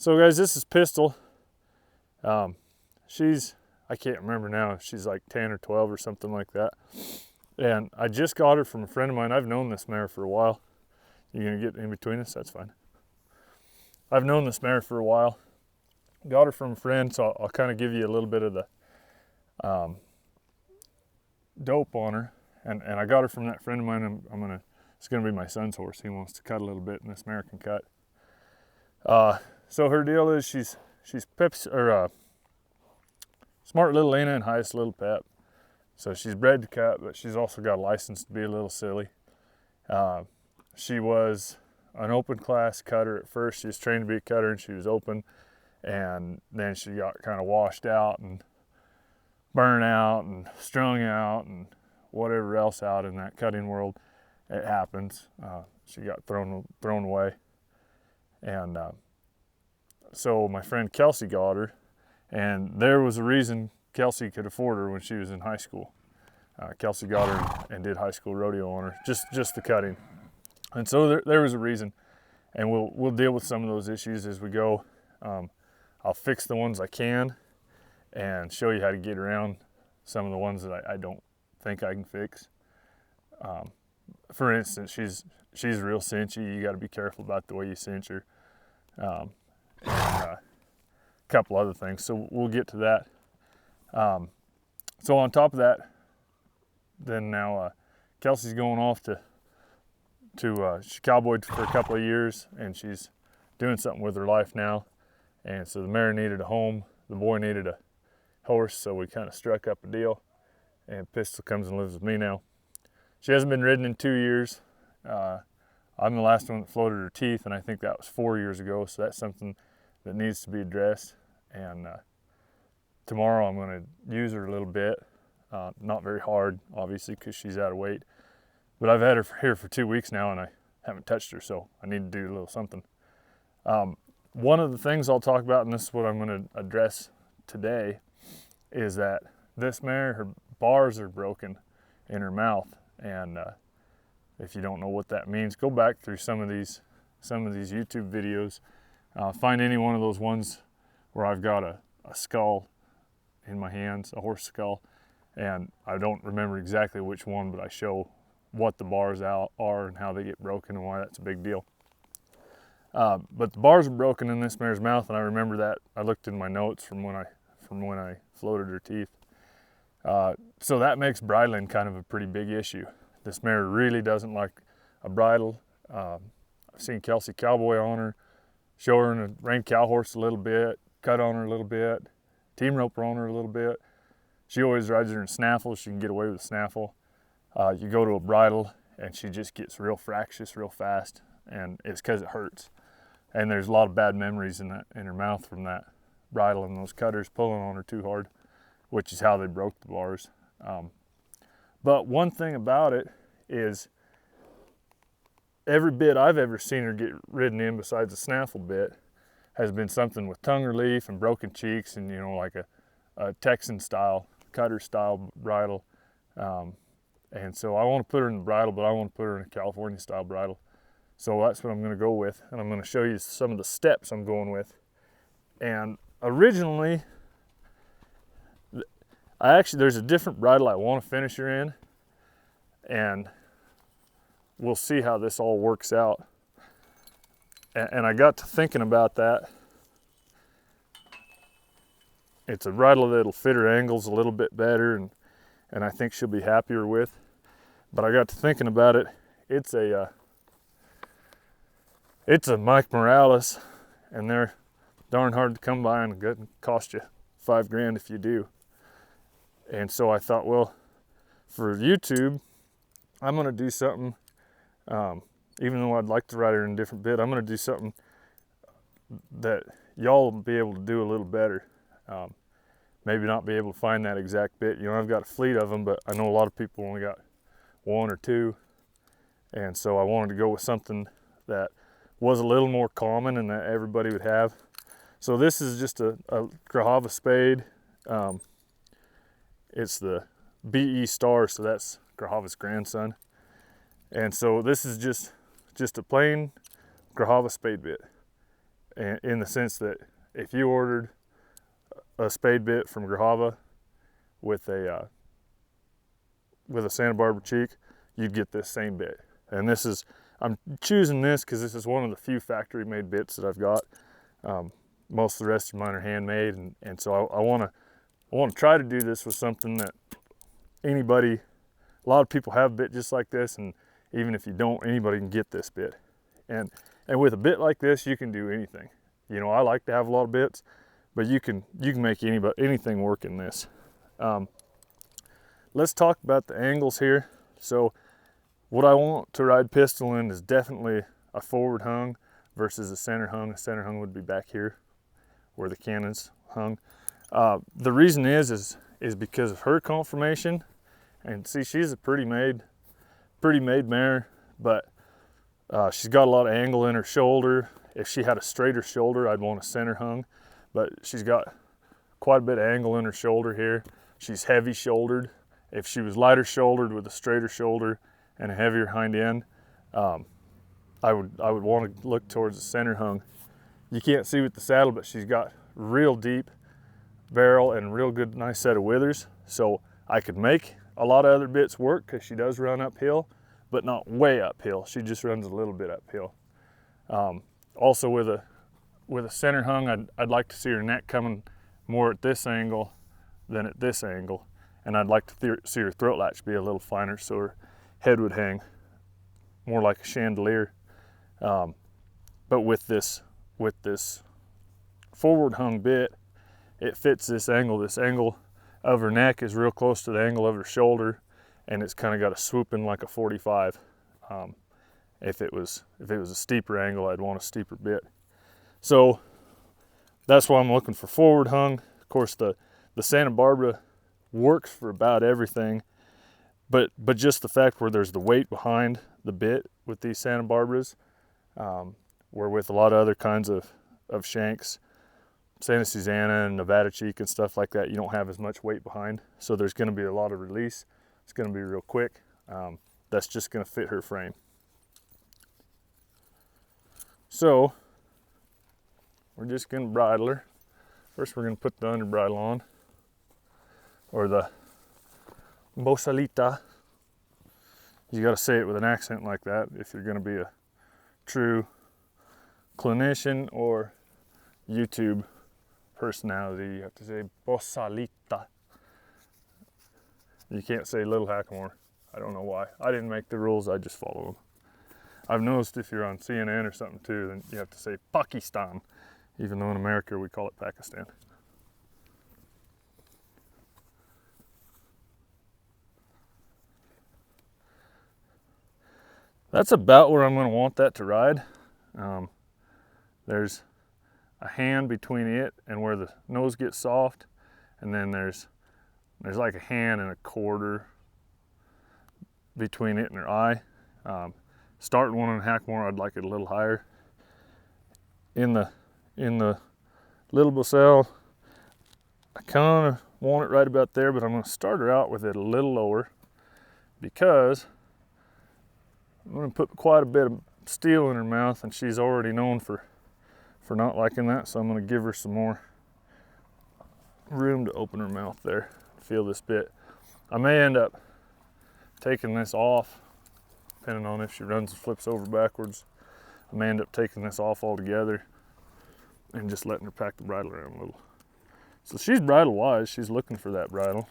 So guys, this is Pistol. I can't remember now if she's like 10 or 12 or something like that. And I just got her from a friend of mine. I've known this mare for a while. You're gonna get in between us, that's fine. I've known this mare for a while. Got her from a friend, so I'll kind of give you a little bit of the dope on her. And I got her from that friend of mine. It's gonna be my son's horse. He wants to cut a little bit, and this mare can cut. So her deal is she's smart little Lena and highest little pep. So she's bred to cut, but she's also got a license to be a little silly. She was an open class cutter at first. She was trained to be a cutter, and she was open. And then she got kind of washed out and burned out and strung out and whatever else out in that cutting world. It happens. She got thrown away. And so my friend Kelsey got her, and there was a reason Kelsey could afford her when she was in high school. Kelsey got her and did high school rodeo on her, just the cutting. And so there was a reason, and we'll deal with some of those issues as we go. I'll fix the ones I can and show you how to get around some of the ones that I don't think I can fix. For instance, she's real cinchy. You got to be careful about the way you cinch her. And a couple other things. So we'll get to that. So on top of that, then now Kelsey's going off to she cowboyed for a couple of years, and she's doing something with her life now. And so the mare needed a home, the boy needed a horse, so we kind of struck up a deal, and Pistol comes and lives with me now. She hasn't been ridden in 2 years. I'm the last one that floated her teeth, and I think that was 4 years ago, so that's something that needs to be addressed. And tomorrow I'm going to use her a little bit, not very hard, obviously, because she's out of weight. But I've had her here for 2 weeks now, and I haven't touched her, so I need to do a little something. One of the things I'll talk about, and this is what I'm going to address today, is that this mare, her bars are broken in her mouth. And if you don't know what that means, go back through some of these YouTube videos. Find any one of those ones where I've got a skull in my hands, a horse skull, and I don't remember exactly which one, but I show what the bars are and how they get broken and why that's a big deal. But the bars are broken in this mare's mouth, and I remember that. I looked in my notes from when I floated her teeth. So that makes bridling kind of a pretty big issue. This mare really doesn't like a bridle. I've seen Kelsey cowboy on her, show her in a rein cow horse a little bit, cut on her a little bit, team rope her on her a little bit. She always rides her in snaffle. She can get away with a snaffle. You go to a bridle and she just gets real fractious real fast, and it's because it hurts. And there's a lot of bad memories in her mouth from that bridle and those cutters pulling on her too hard, which is how they broke the bars. But one thing about it is every bit I've ever seen her get ridden in besides the snaffle bit has been something with tongue relief and broken cheeks and, like a Texan style, cutter style bridle. And so I want to put her in the bridle, but I want to put her in a California style bridle. So that's what I'm going to go with. And I'm going to show you some of the steps I'm going with. And originally, there's a different bridle I want to finish her in, and we'll see how this all works out. And I got to thinking about that. It's a bridle that'll fit her angles a little bit better, and I think she'll be happier with. But I got to thinking about it. It's a Mike Morales, and they're darn hard to come by, and it cost you $5,000 if you do. And so I thought, well, for YouTube, I'm going to do something, even though I'd like to ride her in a different bit, I'm going to do something that y'all will be able to do a little better. Maybe not be able to find that exact bit. I've got a fleet of them, but I know a lot of people only got one or two. And so I wanted to go with something that was a little more common and that everybody would have. So this is just a Grahava spade. It's the BE Star, so that's Grahava's grandson. And so this is just a plain Grahava spade bit. in the sense that if you ordered a spade bit from Grahava with a Santa Barbara cheek, you'd get this same bit. And this is, I'm choosing this because this is one of the few factory made bits that I've got. Most of the rest of mine are handmade, and so I want to try to do this with something that anybody, a lot of people have a bit just like this, and even if you don't, anybody can get this bit. And with a bit like this, you can do anything. You know, I like to have a lot of bits, but you can make anything work in this. Let's talk about the angles here. So what I want to ride pistol in is definitely a forward hung versus a center hung. A center hung would be back here where the cannon's hung. The reason is because of her conformation. And see, she's a pretty made mare, but she's got a lot of angle in her shoulder. If she had a straighter shoulder, I'd want a center hung, but she's got quite a bit of angle in her shoulder here. She's heavy shouldered. If she was lighter shouldered with a straighter shoulder and a heavier hind end, I would want to look towards the center hung. You can't see with the saddle, but she's got real deep barrel and real good, nice set of withers. So I could make a lot of other bits work because she does run uphill, but not way uphill. She just runs a little bit uphill. Also with a center hung, I'd like to see her neck coming more at this angle than at this angle. And I'd like to see her throat latch be a little finer so her head would hang more like a chandelier. But with this forward hung bit, it fits this angle. This angle of her neck is real close to the angle of her shoulder, and it's kind of got a swoop in like a 45. If it was a steeper angle, I'd want a steeper bit. So that's why I'm looking for forward hung. Of course, the Santa Barbara works for about everything, but just the fact where there's the weight behind the bit with these Santa Barbaras, where with a lot of other kinds of shanks, Santa Susana and Nevada cheek and stuff like that, you don't have as much weight behind. So there's going to be a lot of release. It's going to be real quick. That's just going to fit her frame. So we're just going to bridle her. First we're going to put the under bridle on, or the bosalita. You got to say it with an accent like that if you're going to be a true clinician or YouTube personality. You have to say bosalita. You can't say little hackamore. I don't know why. I didn't make the rules, I just follow them. I've noticed if you're on CNN or something too, then you have to say Pakistan, even though in America we call it Pakistan. That's about where I'm going to want that to ride. There's a hand between it and where the nose gets soft, and then there's like a hand and a quarter between it and her eye. Starting one in Hackmore, I'd like it a little higher. In the little Bosel, I kind of want it right about there, but I'm going to start her out with it a little lower because I'm going to put quite a bit of steel in her mouth, and she's already known for not liking that, so I'm going to give her some more room to open her mouth there. Feel this bit. I may end up taking this off, depending on if she runs and flips over backwards. I may end up taking this off altogether and just letting her pack the bridle around a little. So she's bridle wise, she's looking for that bridle.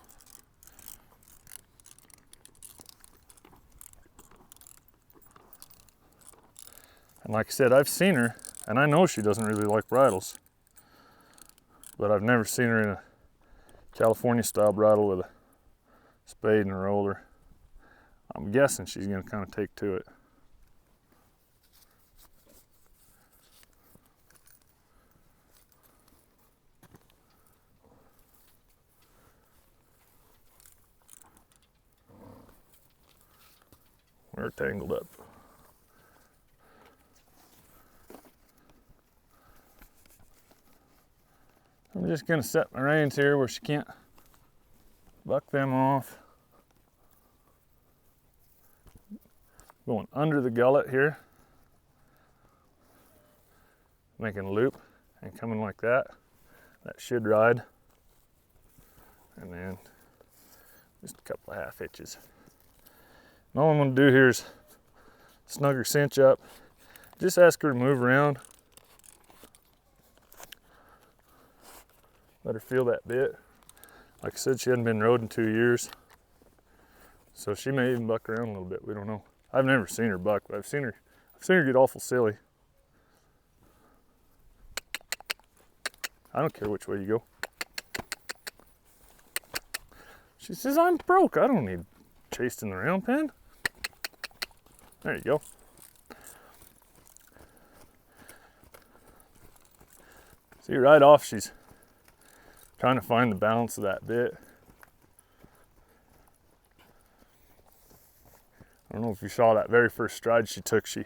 And like I said, I've seen her, and I know she doesn't really like bridles, but I've never seen her in a California style bridle with a spade and a roller. I'm guessing she's going to kind of take to it. We're tangled up. I'm just going to set my reins here where she can't buck them off. Going under the gullet here. making a loop and coming like that. That should ride. And then just a couple of half hitches. And all I'm going to do here is snug her cinch up. Just ask her to move around. Let her feel that bit. Like I said, she hadn't been rode in 2 years. So she may even buck around a little bit, we don't know. I've never seen her buck, but I've seen her get awful silly. I don't care which way you go. She says, I'm broke, I don't need chased in the round pen. There you go. See, right off, she's trying to find the balance of that bit. I don't know if you saw that very first stride she took, she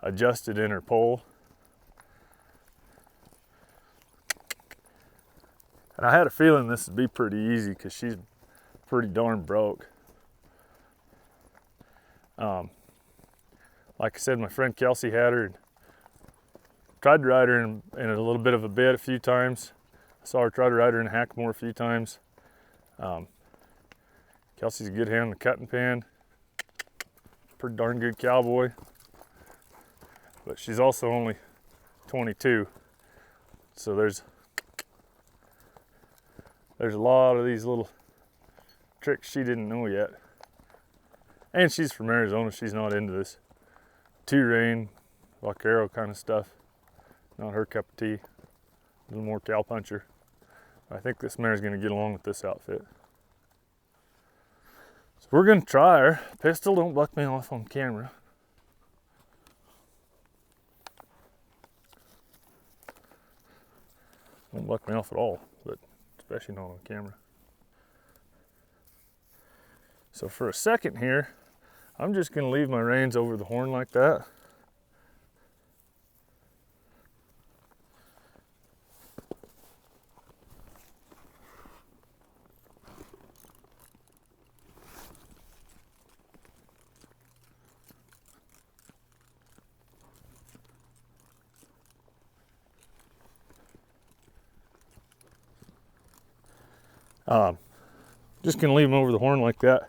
adjusted in her pole. And I had a feeling this would be pretty easy because she's pretty darn broke. Like I said, my friend Kelsey had her and tried to ride her in a little bit of a bit a few times. I saw her try to ride her in a hackamore a few times. Kelsey's a good hand in the cutting pen. Pretty darn good cowboy. But she's also only 22. So there's a lot of these little tricks she didn't know yet. And she's from Arizona. She's not into this two-rein, vaquero kind of stuff. Not her cup of tea. A little more cowpuncher. I think this mare's gonna get along with this outfit. So we're gonna try her. Pistol, don't buck me off on camera. Won't buck me off at all, but especially not on camera. So for a second here, I'm just gonna leave my reins over the horn like that. Just gonna leave them over the horn like that.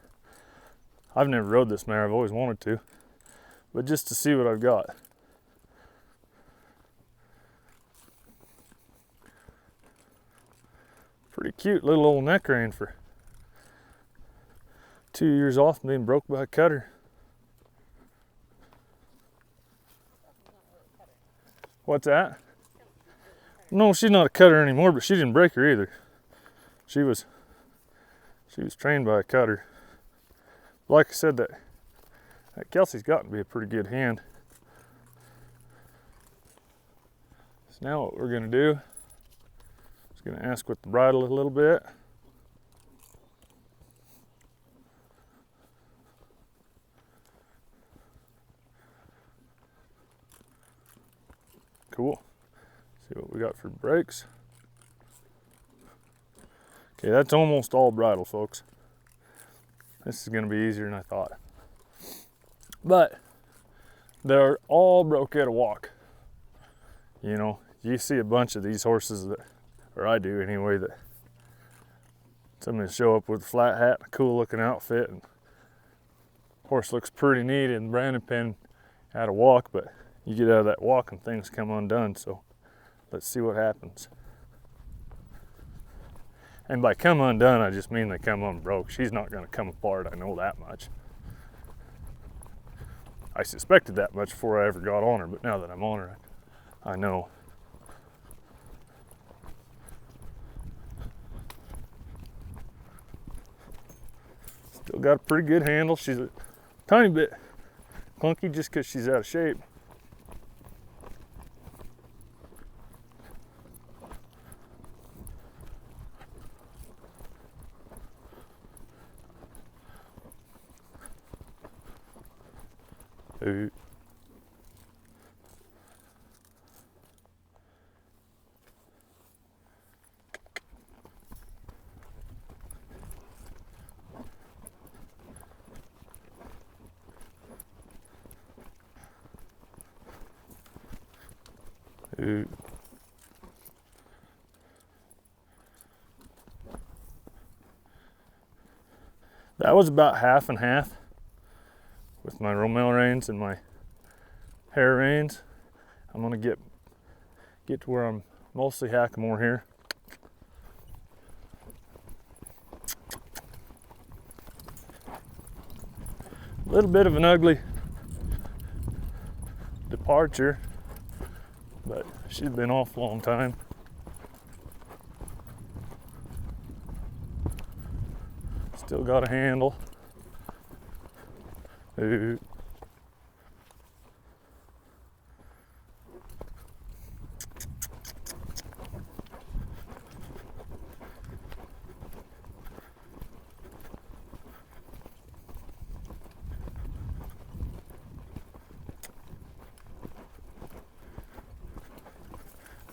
I've never rode this mare, I've always wanted to, but just to see what I've got. Pretty cute little old neck rein for 2 years off and being broke by a cutter. What's that? No, she's not a cutter anymore, but she didn't break her either. She was trained by a cutter. Like I said, that Kelsey's gotten to be a pretty good hand. So now what we're gonna do is gonna ask with the bridle a little bit. Cool. See what we got for brakes. Okay, that's almost all bridle, folks. This is gonna be easier than I thought. But they're all broke at a walk. You know, you see a bunch of these horses that, or I do anyway, that somebody show up with a flat hat and a cool looking outfit and horse looks pretty neat and branding pen at a walk, but you get out of that walk and things come undone. So let's see what happens. And by come undone, I just mean they come unbroke. She's not gonna come apart, I know that much. I suspected that much before I ever got on her, but now that I'm on her, I know. Still got a pretty good handle. She's a tiny bit clunky just because she's out of shape. Ooh. Ooh. That was about half and half with my Rommel reins and my hair reins. I'm gonna get to where I'm mostly hackamore here. A little bit of an ugly departure, but she's been off a long time. Still got a handle. Ooh.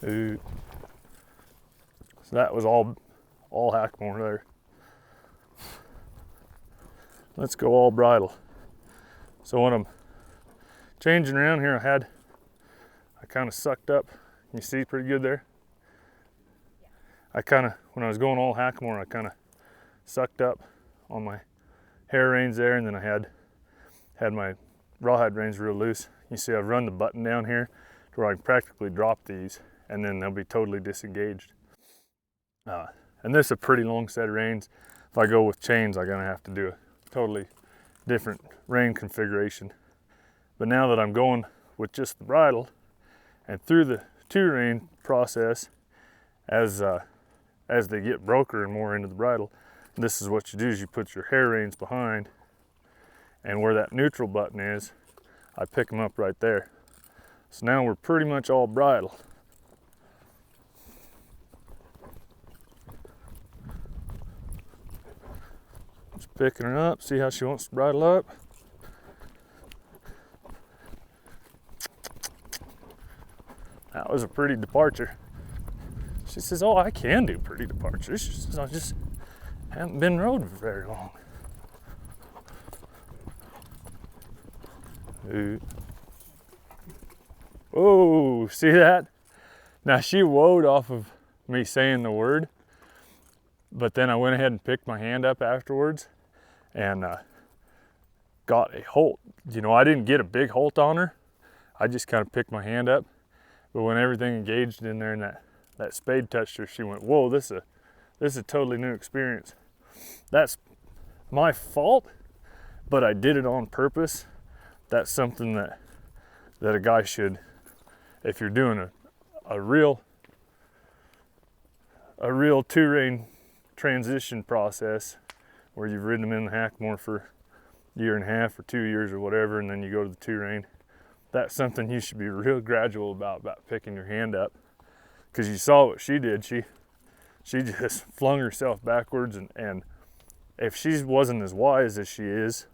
Ooh. So that was all hackamore there. Let's go all bridle. So when I'm changing around here, I kind of sucked up. You see pretty good there? When I was going all hackamore, I kind of sucked up on my hair reins there, and then I had my rawhide reins real loose. You see I've run the button down here to where I can practically drop these, and then they'll be totally disengaged. And this is a pretty long set of reins. If I go with chains, I'm gonna have to do a totally different rein configuration. But now that I'm going with just the bridle and through the two rein process, as they get broker and more into the bridle, this is what you do: is you put your hair reins behind, and where that neutral button is, I pick them up right there. So now we're pretty much all bridle. Just picking her up, see how she wants to bridle up. That was a pretty departure. She says, oh, I can do pretty departures. She says, I just haven't been rode for very long. Ooh. Oh, see that? Now she woed off of me saying the word, but then I went ahead and picked my hand up afterwards and got a holt. You know, I didn't get a big holt on her. I just kind of picked my hand up, but when everything engaged in there and that spade touched her, she went, whoa, this is a totally new experience. That's my fault, but I did it on purpose. That's something that a guy should, if you're doing a real two rein transition process where you've ridden them in the hackamore for a year and a half or 2 years or whatever, and then you go to the two rein, that's something you should be real gradual about picking your hand up. Because you saw what she did. She just flung herself backwards, and if she wasn't as wise as she is,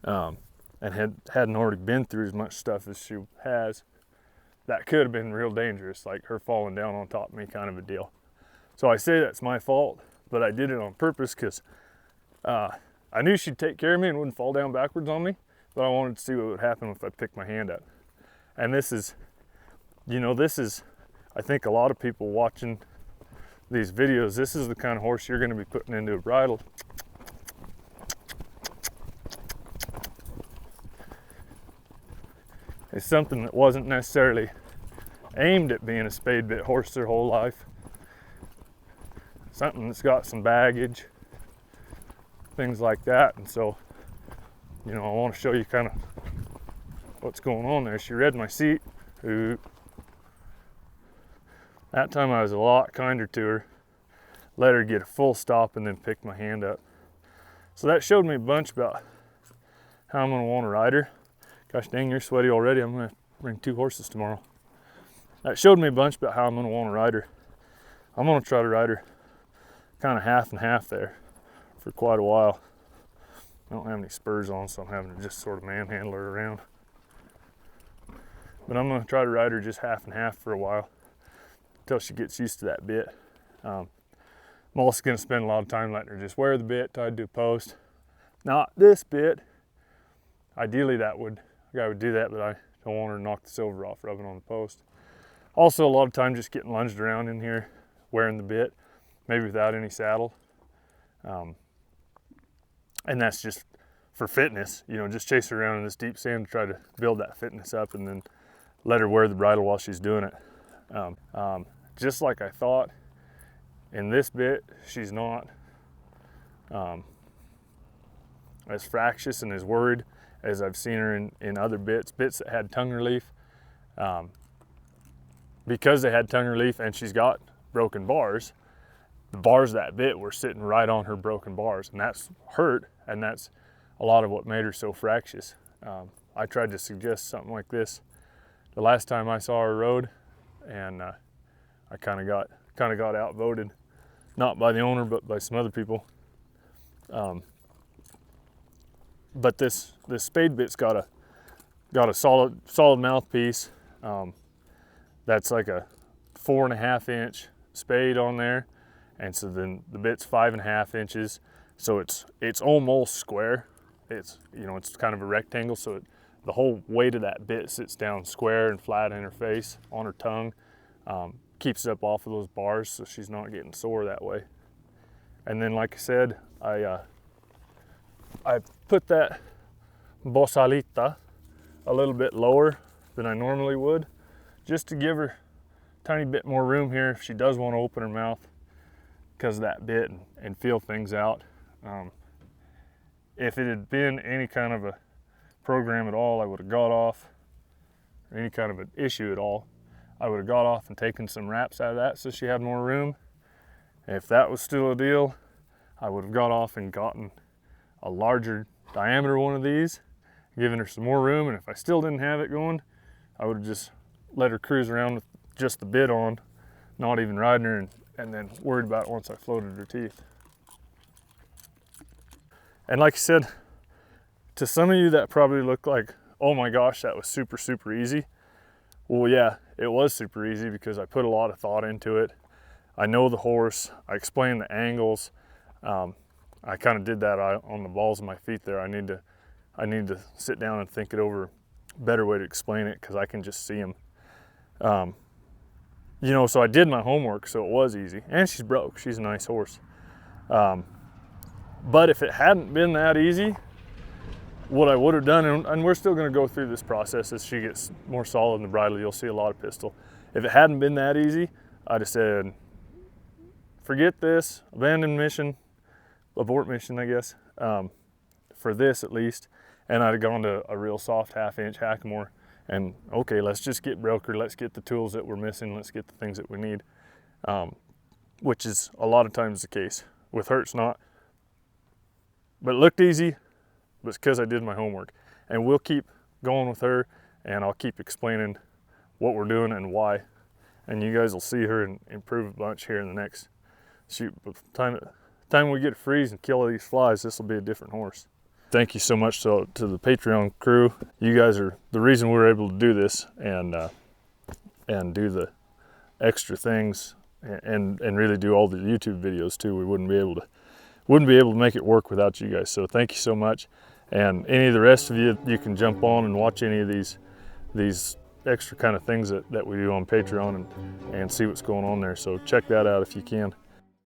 and hadn't already been through as much stuff as she has, that could have been real dangerous, like her falling down on top of me kind of a deal. So I say that's my fault, but I did it on purpose because I knew she'd take care of me and wouldn't fall down backwards on me, but I wanted to see what would happen if I picked my hand up. And this is, I think a lot of people watching these videos, this is the kind of horse you're going to be putting into a bridle. It's something that wasn't necessarily aimed at being a spade bit horse their whole life. Something that's got some baggage, things like that. And so, I want to show you kind of what's going on there. She read my seat. Ooh. That time I was a lot kinder to her, let her get a full stop and then picked my hand up. So that showed me a bunch about how I'm gonna want to ride her. Gosh dang, you're sweaty already. I'm gonna bring 2 horses tomorrow. That showed me a bunch about how I'm gonna want to ride her. I'm gonna try to ride her kind of half and half there for quite a while. I don't have any spurs on, so I'm having to just sort of manhandle her around. But I'm gonna try to ride her just half and half for a while, until she gets used to that bit. I'm also gonna spend a lot of time letting her just wear the bit tied to a post. Not this bit. Ideally a guy would do that, but I don't want her to knock the silver off rubbing on the post. Also a lot of time just getting lunged around in here, wearing the bit, maybe without any saddle. And that's just for fitness, you know, just chase her around in this deep sand to try to build that fitness up, and then let her wear the bridle while she's doing it. Just like I thought, in this bit, she's not as fractious and as worried as I've seen her in other bits that had tongue relief. Because they had tongue relief and she's got broken bars, the bars of that bit were sitting right on her broken bars, and that's hurt, and that's a lot of what made her so fractious. I tried to suggest something like this the last time I saw her rode, and I kind of got outvoted, not by the owner but by some other people. But this spade bit's got a solid mouthpiece. That's like a 4.5 inch spade on there, and so then the bit's 5.5 inches, so it's almost square. It's, you know, it's kind of a rectangle, so the whole weight of that bit sits down square and flat in her face, on her tongue, keeps it up off of those bars so she's not getting sore that way. And then, like I said, I put that bosalita a little bit lower than I normally would, just to give her a tiny bit more room here if she does want to open her mouth because of that bit and feel things out. If it had been any kind of a program at all, I would have got off, or any kind of an issue at all, I would have got off and taken some wraps out of that so she had more room. If that was still a deal, I would have got off and gotten a larger diameter one of these, given her some more room, and if I still didn't have it going, I would have just let her cruise around with just the bit on, not even riding her, and then worried about it once I floated her teeth. And like I said, to some of you that probably looked like, oh my gosh, that was super, super easy. Well, yeah, it was super easy because I put a lot of thought into it. I know the horse, I explained the angles. I kind of did that on the balls of my feet there. I need to sit down and think it over, better way to explain it, because I can just see them. You know, so I did my homework, so it was easy. And she's broke, she's a nice horse. But if it hadn't been that easy, what I would have done, and we're still gonna go through this process as she gets more solid in the bridle, you'll see a lot of pistol. If it hadn't been that easy, I'd have said, forget this, abandon mission, abort mission, I guess, for this at least, and I'd have gone to a real soft 1/2 inch hackamore, and okay, let's just get brokered, let's get the tools that we're missing, let's get the things that we need, which is a lot of times the case. With her, it's not. But it looked easy, but it's because I did my homework. And we'll keep going with her, and I'll keep explaining what we're doing and why. And you guys will see her improve a bunch here in the next shoot. By the time we get to freeze and kill all these flies, this will be a different horse. Thank you so much to the Patreon crew. You guys are the reason we're able to do this and do the extra things and really do all the YouTube videos too. We wouldn't be able to make it work without you guys. So thank you so much. And any of the rest of you, you can jump on and watch any of these extra kind of things that we do on Patreon and see what's going on there. So check that out if you can.